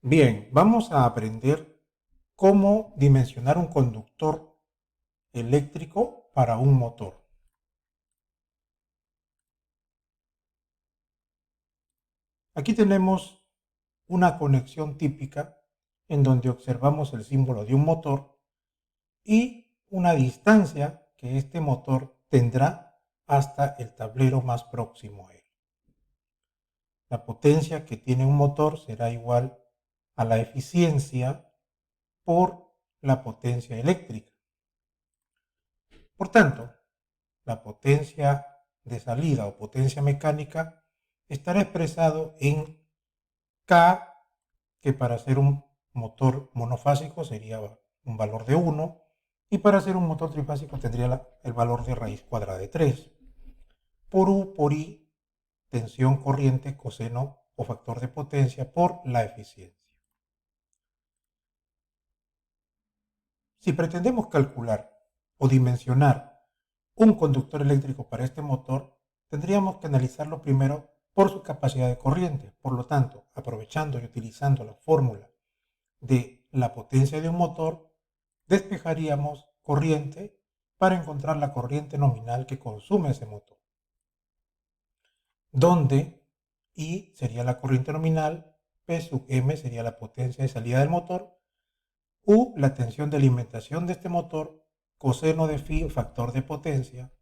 Bien, vamos a aprender cómo dimensionar un conductor eléctrico para un motor. Aquí tenemos una conexión típica en donde observamos el símbolo de un motor y una distancia que este motor tendrá hasta el tablero más próximo a él. La potencia que tiene un motor será igual a la eficiencia por la potencia eléctrica. Por tanto, la potencia de salida o potencia mecánica estará expresado en K, que para ser un motor monofásico sería un valor de 1, y para ser un motor trifásico tendría el valor de raíz cuadrada de 3. Por U por I, tensión, corriente, coseno o factor de potencia por la eficiencia. Si pretendemos calcular o dimensionar un conductor eléctrico para este motor, tendríamos que analizarlo primero por su capacidad de corriente. Por lo tanto, aprovechando y utilizando la fórmula de la potencia de un motor, despejaríamos corriente para encontrar la corriente nominal que consume ese motor, donde I sería la corriente nominal, P sub M sería la potencia de salida del motor, U la tensión de alimentación de este motor, coseno de phi, factor de potencia,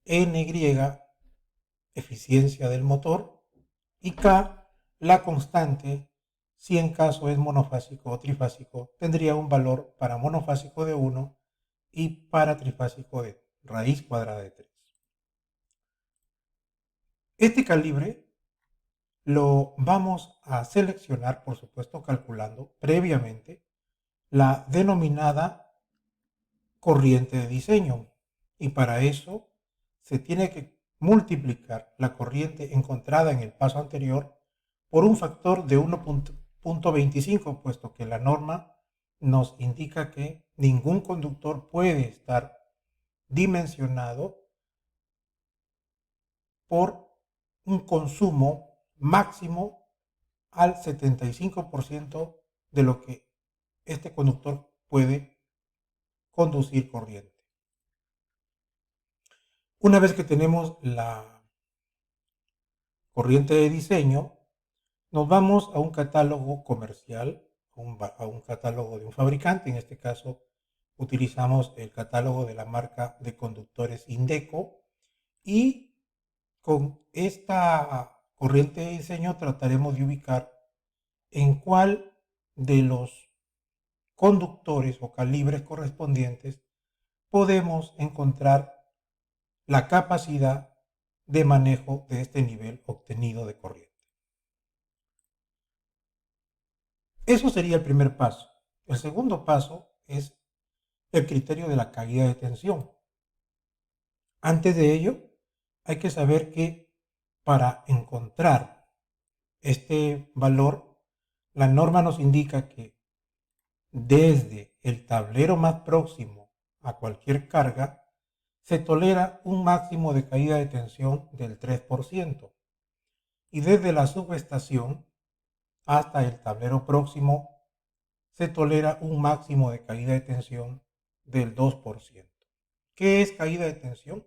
NY, eficiencia del motor, y K, la constante, si en caso es monofásico o trifásico, tendría un valor para monofásico de 1 y para trifásico de raíz cuadrada de 3. Este calibre lo vamos a seleccionar, por supuesto, calculando previamente la denominada corriente de diseño. Y para eso se tiene que multiplicar la corriente encontrada en el paso anterior por un factor de 1.25, puesto que la norma nos indica que ningún conductor puede estar dimensionado por un consumo máximo al 75% de lo que este conductor puede conducir corriente. Una vez que tenemos la corriente de diseño, nos vamos a un catálogo comercial, a un catálogo de un fabricante. En este caso utilizamos el catálogo de la marca de conductores Indeco, y con esta corriente de diseño trataremos de ubicar en cuál de los conductores o calibres correspondientes podemos encontrar la capacidad de manejo de este nivel obtenido de corriente. Eso sería el primer paso. El segundo paso es el criterio de la caída de tensión. Antes de ello, hay que saber que para encontrar este valor, la norma nos indica que desde el tablero más próximo a cualquier carga, se tolera un máximo de caída de tensión del 3%, y desde la subestación hasta el tablero próximo se tolera un máximo de caída de tensión del 2%. ¿Qué es caída de tensión?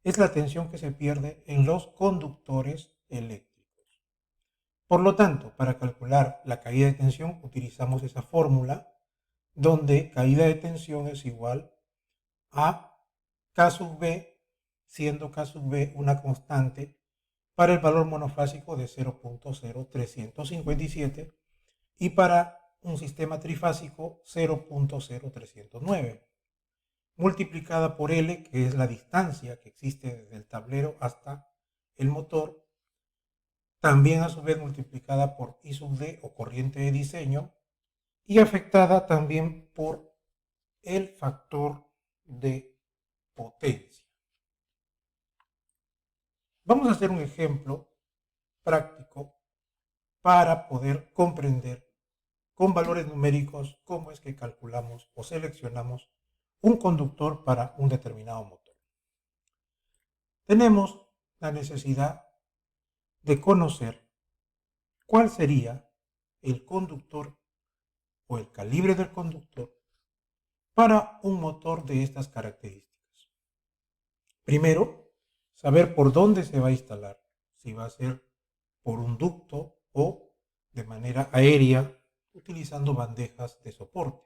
Es la tensión que se pierde en los conductores eléctricos. Por lo tanto, para calcular la caída de tensión utilizamos esa fórmula donde caída de tensión es igual a K sub B, siendo K sub B una constante para el valor monofásico de 0.0357 y para un sistema trifásico 0.0309, multiplicada por L, que es la distancia que existe desde el tablero hasta el motor, también a su vez multiplicada por I sub D o corriente de diseño, y afectada también por el factor de potencia. Vamos a hacer un ejemplo práctico para poder comprender con valores numéricos cómo es que calculamos o seleccionamos un conductor para un determinado motor. Tenemos la necesidad de conocer cuál sería el conductor o el calibre del conductor para un motor de estas características. Primero, saber por dónde se va a instalar, si va a ser por un ducto o de manera aérea utilizando bandejas de soporte.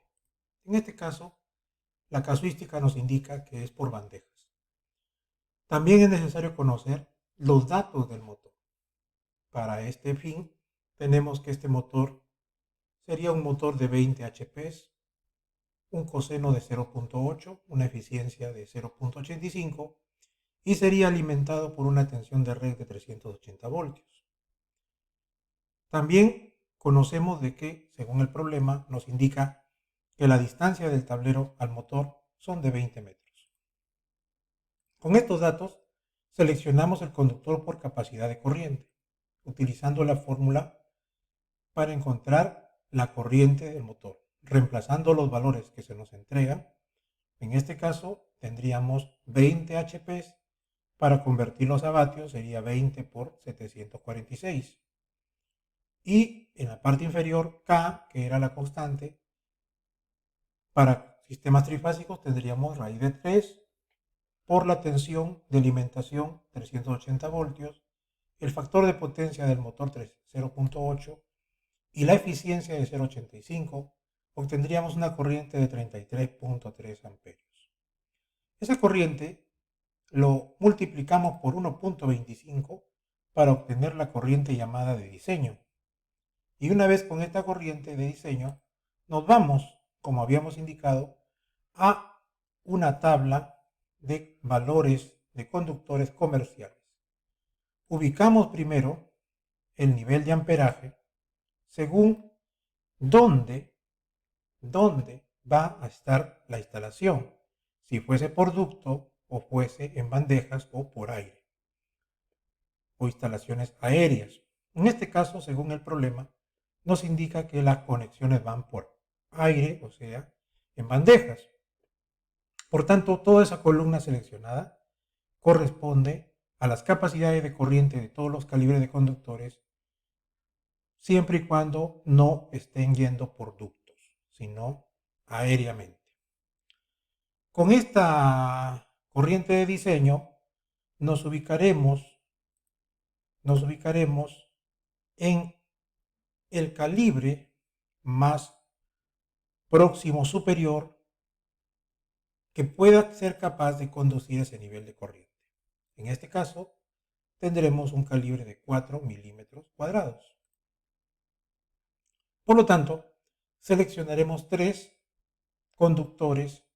En este caso, la casuística nos indica que es por bandejas. También es necesario conocer los datos del motor. Para este fin, tenemos que este motor sería un motor de 20 HP, un coseno de 0.8, una eficiencia de 0.85 y sería alimentado por una tensión de red de 380 voltios. También conocemos de que, según el problema, nos indica que la distancia del tablero al motor son de 20 metros. Con estos datos, seleccionamos el conductor por capacidad de corriente, utilizando la fórmula para encontrar la corriente del motor, reemplazando los valores que se nos entregan. En este caso, tendríamos 20 HP. Para convertirlos a vatios sería 20 por 746. Y en la parte inferior, K, que era la constante, para sistemas trifásicos tendríamos raíz de 3 por la tensión de alimentación 380 voltios, el factor de potencia del motor 0.8 y la eficiencia de 0.85, obtendríamos una corriente de 33.3 amperios. Esa corriente lo multiplicamos por 1.25 para obtener la corriente llamada de diseño. Y una vez con esta corriente de diseño, nos vamos, como habíamos indicado, a una tabla de valores de conductores comerciales. Ubicamos primero el nivel de amperaje según dónde va a estar la instalación, si fuese por ducto o fuese en bandejas o por aire, o instalaciones aéreas. En este caso, según el problema, nos indica que las conexiones van por aire, o sea, en bandejas. Por tanto, toda esa columna seleccionada corresponde a las capacidades de corriente de todos los calibres de conductores, siempre y cuando no estén yendo por ductos, sino aéreamente. Con esta corriente de diseño nos ubicaremos en el calibre más próximo superior que pueda ser capaz de conducir ese nivel de corriente. En este caso, tendremos un calibre de 4 milímetros cuadrados. Por lo tanto, seleccionaremos 3 conductores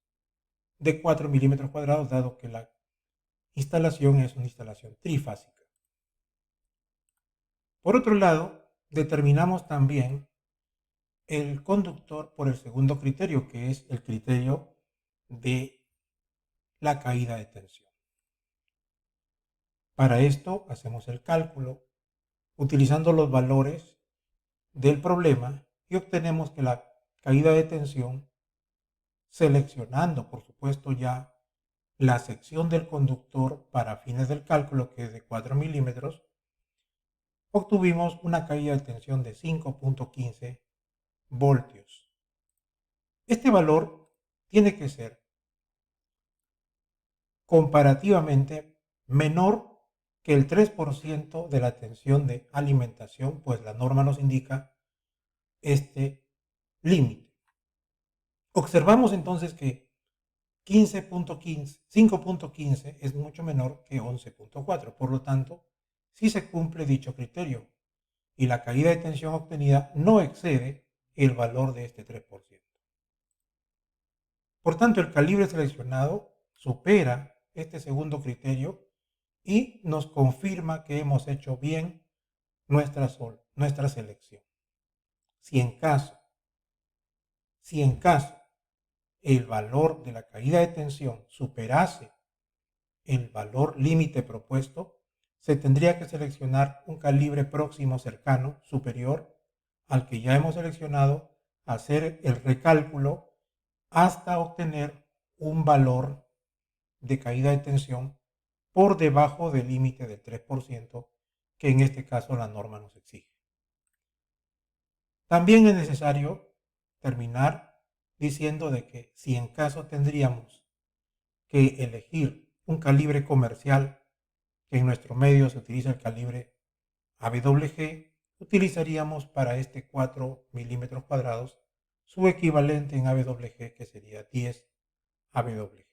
de 4 milímetros cuadrados, dado que la instalación es una instalación trifásica. Por otro lado, determinamos también el conductor por el segundo criterio, que es el criterio de la caída de tensión. Para esto hacemos el cálculo utilizando los valores del problema y obtenemos que la caída de tensión, seleccionando por supuesto ya la sección del conductor para fines del cálculo, que es de 4 milímetros, obtuvimos una caída de tensión de 5.15 voltios. Este valor tiene que ser comparativamente menor que el 3% de la tensión de alimentación, pues la norma nos indica este límite. Observamos entonces que 5.15 es mucho menor que 11.4, por lo tanto, sí se cumple dicho criterio y la caída de tensión obtenida no excede el valor de este 3%. Por tanto, el calibre seleccionado supera este segundo criterio y nos confirma que hemos hecho bien nuestra selección. Si en caso el valor de la caída de tensión superase el valor límite propuesto, se tendría que seleccionar un calibre próximo cercano, superior al que ya hemos seleccionado, hacer el recálculo hasta obtener un valor de caída de tensión por debajo del límite del 3%, que en este caso la norma nos exige. También es necesario terminar diciendo de que si en caso tendríamos que elegir un calibre comercial, que en nuestro medio se utiliza el calibre AWG, utilizaríamos para este 4 milímetros cuadrados su equivalente en AWG, que sería 10 AWG.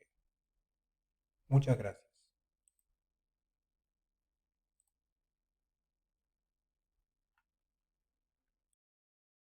Muchas gracias.